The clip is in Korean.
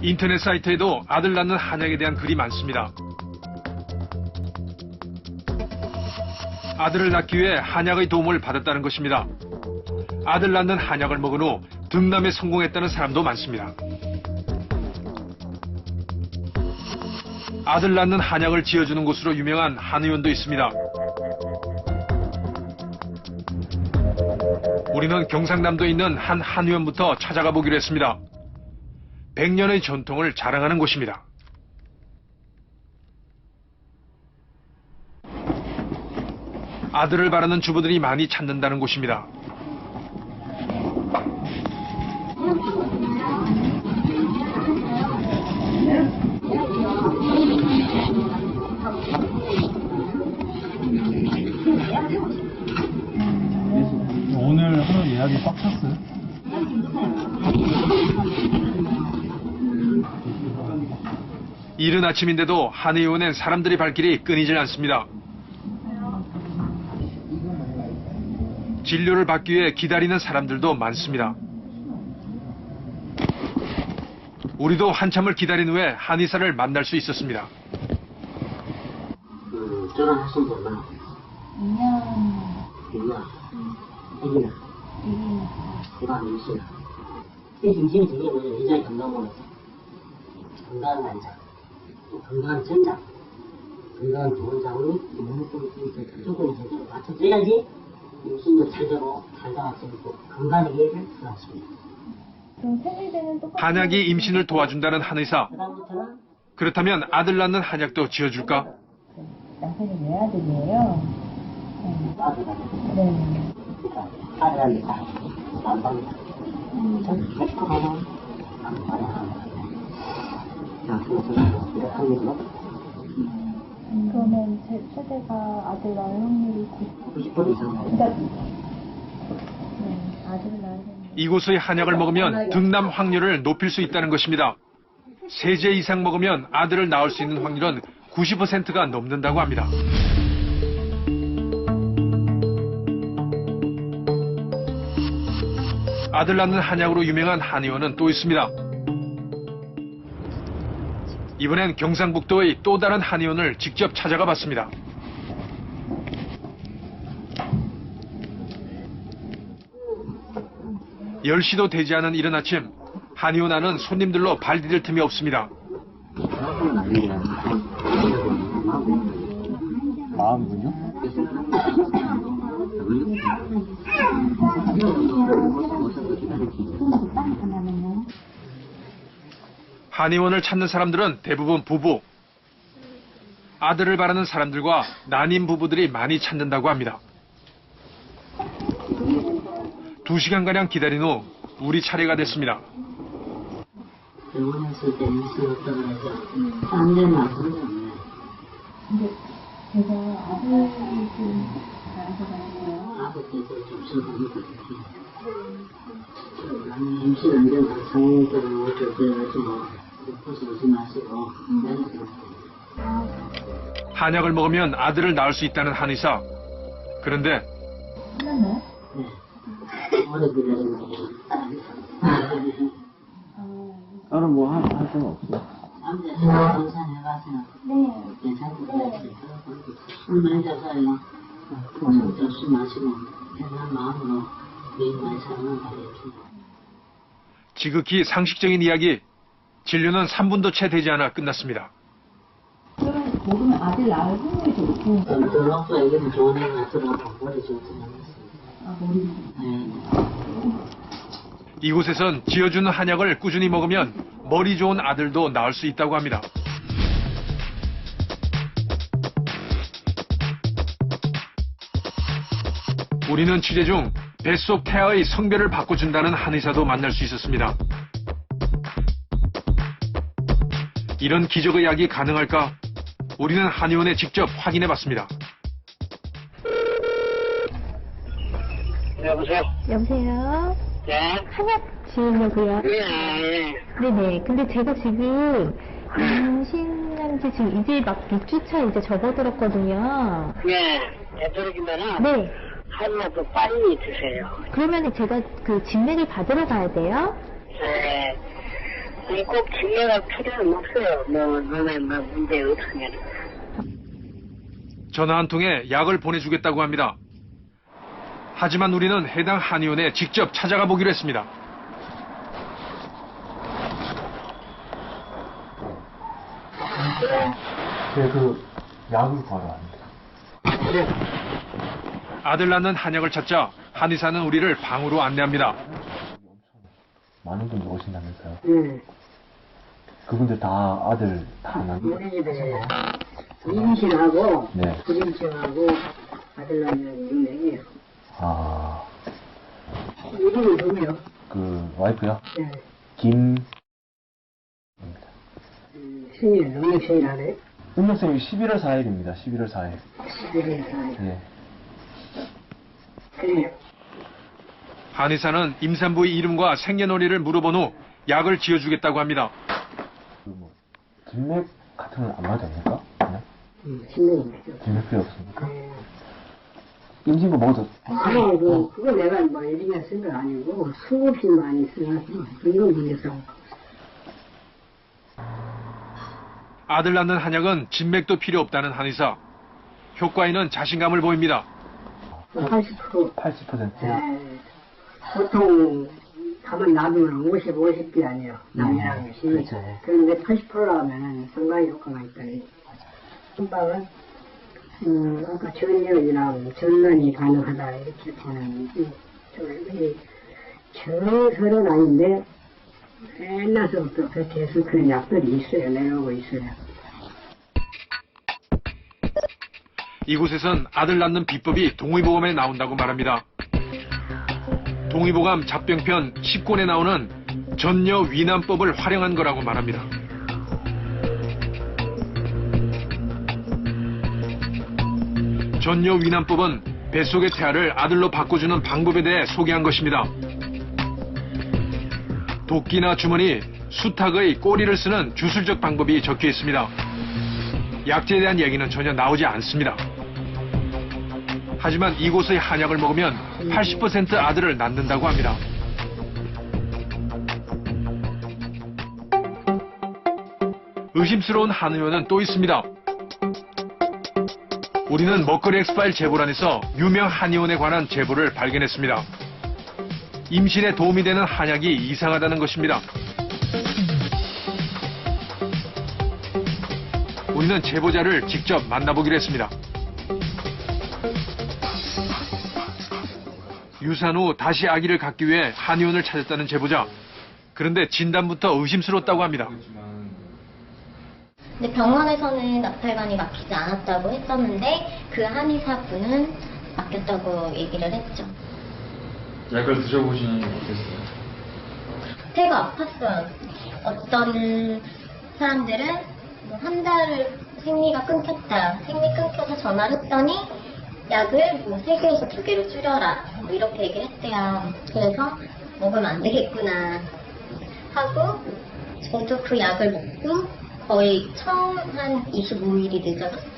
인터넷 사이트에도 아들 낳는 한약에 대한 글이 많습니다. 아들을 낳기 위해 한약의 도움을 받았다는 것입니다. 아들 낳는 한약을 먹은 후 등남에 성공했다는 사람도 많습니다. 아들 낳는 한약을 지어주는 곳으로 유명한 한의원도 있습니다. 우리는 경상남도에 있는 한 한의원부터 찾아가 보기로 했습니다. 100년의 전통을 자랑하는 곳입니다. 아들을 바라는 주부들이 많이 찾는다는 곳입니다. 오늘 하루 예약이 꽉 찼어요? 이른 아침인데도 한의원엔 사람들의 발길이 끊이질 않습니다. 진료를 받기 위해 기다리는 사람들도 많습니다. 우리도 한참을 기다린 후에 한의사를 만날 수 있었습니다. 결혼하신 지 얼마나? 2년. 애기는? 그다음 임신. 임신이 중요한 거는 여자의 건강보다 건강한 남자, 또 건강한 전자, 건강한 좋은 자원이 조금 제대로 맞춰줘야지 임신도 잘 되고 잘 나왔으니까 건강의 기회를 수락합니다. 한약이 임신을 도와준다는 한의사. 그렇다면 아들 낳는 한약도 지어줄까? 남편이 외아들이에요. 네. 아들한테 안 받는다. 그러면 제 세대가 아들 낳을 확률이 90% 이상. 아들을 낳아야 되는데. 이곳의 한약을 먹으면 등남 확률을 높일 수 있다는 것입니다. 3제 이상 먹으면 아들을 낳을 수 있는 확률은 90%가 넘는다고 합니다. 아들 낳는 한약으로 유명한 한의원은 또 있습니다. 이번엔 경상북도의 또 다른 한의원을 직접 찾아가 봤습니다. (10시도) 되지 않은 이른 아침, 한의원 안은 손님들로 발 디딜 틈이 없습니다. 마음군요? 한의원을 찾는 사람들은 대부분 부부, 아들을 바라는 사람들과 난임 부부들이 많이 찾는다고 합니다. 2시간가량 기다린 후 우리 차례가 됐습니다. 병원에 있을 때 임신 없다고 해서 딴 데는 아프지 않네. 근데 제가 아들이 좀 나아서 아버지도 좀 싫어하니까 나는 임신 안 되는 상황이 때문에 어쩔 때야지 뭐 그것이 오지 마시고 한약을 먹으면 아들을 낳을 수 있다는 한의사. 그런데 끝났나요? 네. 오래 기다리는 거 다른 뭐 할 수는 없어. 남자친구 괜찮아가지고 괜찮은데 술 많이 잡아요. 술 마시고 편한 마음으로 미인만의 사랑을 가르쳐. 지극히 상식적인 이야기. 진료는 3분도 채 되지 않아 끝났습니다. 그러면 먹으면 아들 낳을 확률이 높고. 들어서 애기는 좋은 애가 들어가고 머리 좋지 않았어요. 아, 머리. 네. 이곳에선 지어주는 한약을 꾸준히 먹으면 머리 좋은 아들도 낳을 수 있다고 합니다. 우리는 취재 중 뱃속 태아의 성별을 바꿔준다는 한의사도 만날 수 있었습니다. 이런 기적의 약이 가능할까? 우리는 한의원에 직접 확인해봤습니다. 여보세요? 여보세요? 네? 한약 지으려고요. 네. 네네. 근데 제가 지금 임신한 지 지금 이제 막 6주차 이제 접어들었거든요. 네. 되도록이면은 네. 하루만 더 빨리 드세요. 그러면 제가 그 진맥을 받으러 가야 돼요? 네. 아니, 꼭 증명할 필요는 없어요. 뭐, 몸에 뭐 문제 없으면. 전화 한 통에 약을 보내주겠다고 합니다. 하지만 우리는 해당 한의원에 직접 찾아가 보기로 했습니다. 그 약을 구하러 왔는데. 아들 낳는 한약을 찾자 한의사는 우리를 방으로 안내합니다. 많은 분들 오신다면서요? 응. 그분들 다 아들 다 낳는. 우리 집에 임신하고, 네. 불임증하고, 아들 낳는 유명해요. 아, 이름이 누구요? 그 와이프요? 네. 김. 생일,农历생일 안 해? 음력생이 11월 4일입니다. 11월 4일. 11일 4일. 예. 그래요. 한의사는 임산부의 이름과 생년월일을 물어본 후 약을 지어주겠다고 합니다. 그 뭐 진맥 같은 건 안 봐도 됩니까? 그냥? 신명입니다. 진맥 필요 없습니까? 임신부 먹어도. 그거, 그거 내가 뭐 일이나 쓴 건 아니고, 수없이 많이 써가지고, 이건 문제서. 아들 낳는 한약은 진맥도 필요 없다는 한의사. 효과에는 자신감을 보입니다. 80%. 80%. 네. 보통, 가만 놔두면 50비 아니에요. 남이라는 것이. 그렇죠. 그런데 80%라 하면은 상당히 효과가 있다. 한방은, 아까 전염이나 전란이 가능하다. 이렇게 보는, 정설은 아닌데, 옛날서부터 그렇게 해서 그런 약들이 있어요. 내놓고 있어요. 이곳에선 아들 낳는 비법이 동의보감에 나온다고 말합니다. 동의보감 잡병편 10권에 나오는 전녀 위남법을 활용한 거라고 말합니다. 전녀 위남법은 뱃속의 태아를 아들로 바꿔주는 방법에 대해 소개한 것입니다. 도끼나 주머니, 수탉의 꼬리를 쓰는 주술적 방법이 적혀 있습니다. 약재에 대한 얘기는 전혀 나오지 않습니다. 하지만 이곳의 한약을 먹으면 80% 아들을 낳는다고 합니다. 의심스러운 한의원은 또 있습니다. 우리는 먹거리 엑스파일 제보란에서 유명 한의원에 관한 제보를 발견했습니다. 임신에 도움이 되는 한약이 이상하다는 것입니다. 우리는 제보자를 직접 만나보기로 했습니다. 유산 후 다시 아기를 갖기 위해 한의원을 찾았다는 제보자. 그런데 진단부터 의심스럽다고 합니다. 근데 병원에서는 낙탈관이 막히지 않았다고 했었는데 그 한의사분은 막혔다고 얘기를 했죠. 약을 드셔보시니 어땠어요? 태가 아팠어요. 어떤 사람들은 뭐 한 달을 생리가 끊겼다. 생리 끊겨서 전화를 했더니 약을 뭐 3개에서 2개로 줄여라. 뭐 이렇게 얘기를 했대요. 그래서 먹으면 안 되겠구나 하고 저도 그 약을 먹고 거의 처음 한 25일이 늦어졌어요.